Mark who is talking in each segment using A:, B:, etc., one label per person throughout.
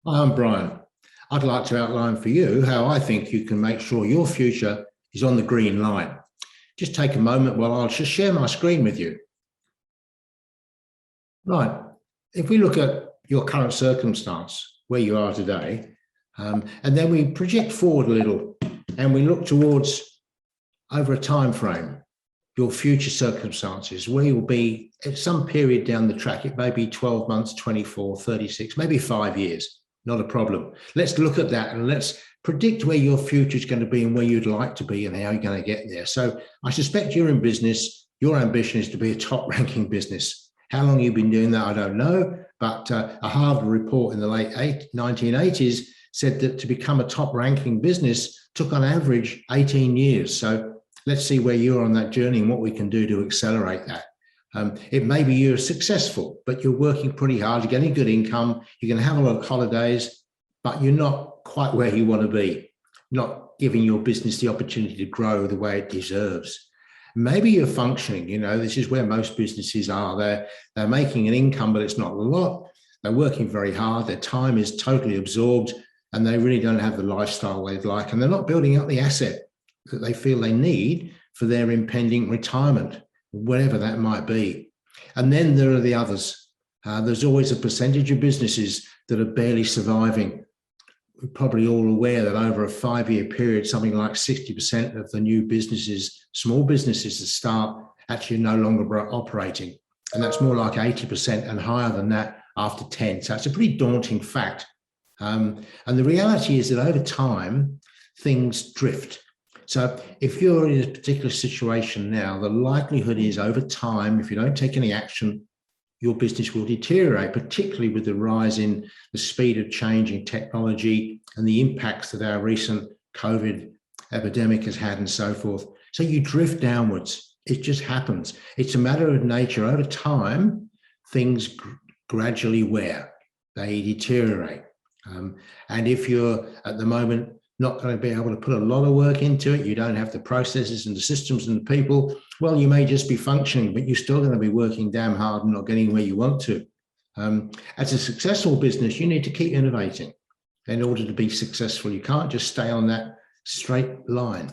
A: Hi, I'm Brian. I'd like to outline for you how I think you can make sure your future is on the green line. Just take a moment while I'll just share my screen with you. Right. If we look at your current circumstance, where you are today, and then we project forward a little and we look towards over a time frame, your future circumstances, where you'll be at some period down the track. It may be 12 months, 24, 36, maybe 5 years. Not a problem. Let's look at that and let's predict where your future is going to be and where you'd like to be and how you're going to get there. So I suspect you're in business. Your ambition is to be a top ranking business. How long you've been doing that, I don't know. But a Harvard report in the late 1980s said that to become a top ranking business took on average 18 years. So let's see where you're on that journey and what we can do to accelerate that. It may be you're successful, but you're working pretty hard, you're getting good income, you're going to have a lot of holidays, but you're not quite where you want to be, not giving your business the opportunity to grow the way it deserves. Maybe you're functioning, this is where most businesses are. They're making an income, but it's not a lot. They're working very hard, their time is totally absorbed, and they really don't have the lifestyle they'd like, and they're not building up the asset that they feel they need for their impending retirement, whatever that might be. And then there are the others. There's always a percentage of businesses that are barely surviving. We're probably all aware that over a 5-year period, something like 60% of the new businesses, small businesses that start, actually are no longer operating. And that's more like 80% and higher than that after 10. So it's a pretty daunting fact. And the reality is that over time, things drift. So if you're in a particular situation now, the likelihood is over time, if you don't take any action, your business will deteriorate, particularly with the rise in the speed of change in technology and the impacts that our recent COVID epidemic has had and so forth. So you drift downwards. It just happens. It's a matter of nature. Over time, things gradually wear. They deteriorate. And if you're at the moment not going to be able to put a lot of work into it, you don't have the processes and the systems and the people, well, you may just be functioning, but you're still going to be working damn hard and not getting where you want to. As a successful business, you need to keep innovating in order to be successful. You can't just stay on that straight line.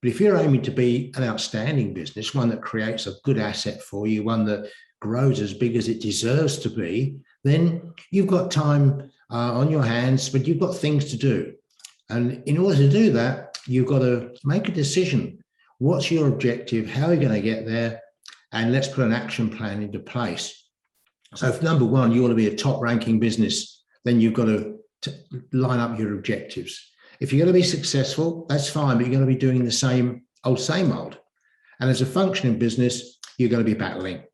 A: But if you're aiming to be an outstanding business, one that creates a good asset for you, one that grows as big as it deserves to be, then you've got time on your hands, but you've got things to do. And in order to do that, you've got to make a decision. What's your objective? How are you going to get there? And let's put an action plan into place. So if number one, you want to be a top ranking business, then you've got to line up your objectives. If you're going to be successful, that's fine, but you're going to be doing the same old. And as a functioning business, you're going to be battling.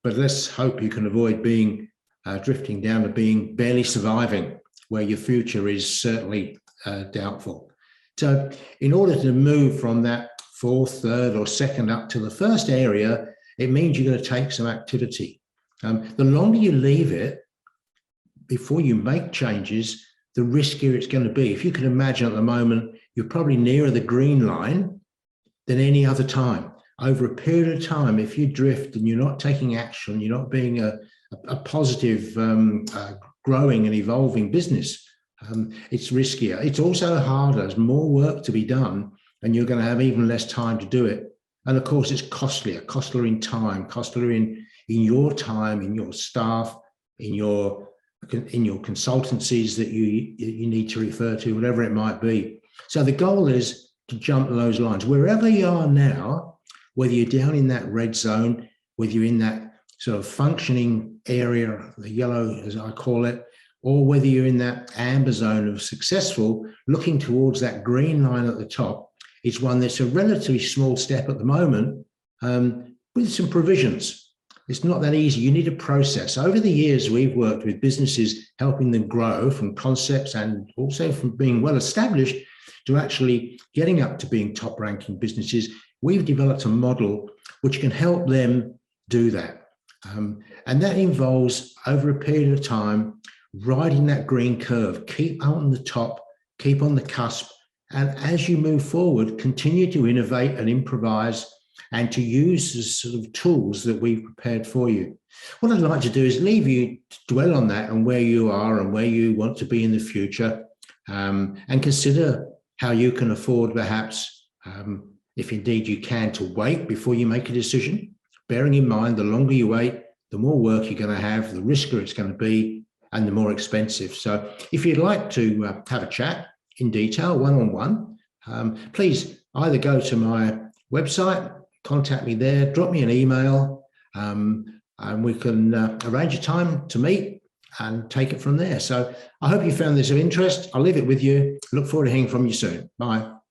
A: But let's hope you can avoid being drifting down to being barely surviving, where your future is certainly doubtful. So in order to move from that fourth, third, or second up to the first area, it means you're going to take some activity. The longer you leave it before you make changes, the riskier it's going to be. If you can imagine at the moment, you're probably nearer the green line than any other time. Over a period of time, if you drift and you're not taking action, you're not being a positive, growing and evolving business, it's riskier. It's also harder. There's more work to be done, and you're going to have even less time to do it. And of course, it's costlier in time, costlier in your time, in your staff, in your consultancies that you need to refer to, whatever it might be. So the goal is to jump those lines. Wherever you are now, whether you're down in that red zone, whether you're in that sort of functioning area, the yellow as I call it, or whether you're in that amber zone of successful, looking towards that green line at the top, is one that's a relatively small step at the moment, with some provisions. It's not that easy. You need a process. Over the years, we've worked with businesses, helping them grow from concepts and also from being well established to actually getting up to being top ranking businesses. We've developed a model which can help them do that. And that involves, over a period of time, riding that green curve. Keep on the top, keep on the cusp, and as you move forward, continue to innovate and improvise and to use the sort of tools that we've prepared for you. What I'd like to do is leave you to dwell on that and where you are and where you want to be in the future, and consider how you can afford perhaps, if indeed you can, to wait before you make a decision, bearing in mind the longer you wait, the more work you're going to have, the riskier it's going to be, and the more expensive. So if you'd like to have a chat in detail, one-on-one, please either go to my website, contact me there, drop me an email, and we can arrange a time to meet and take it from there. So I hope you found this of interest. I'll leave it with you. Look forward to hearing from you soon. Bye.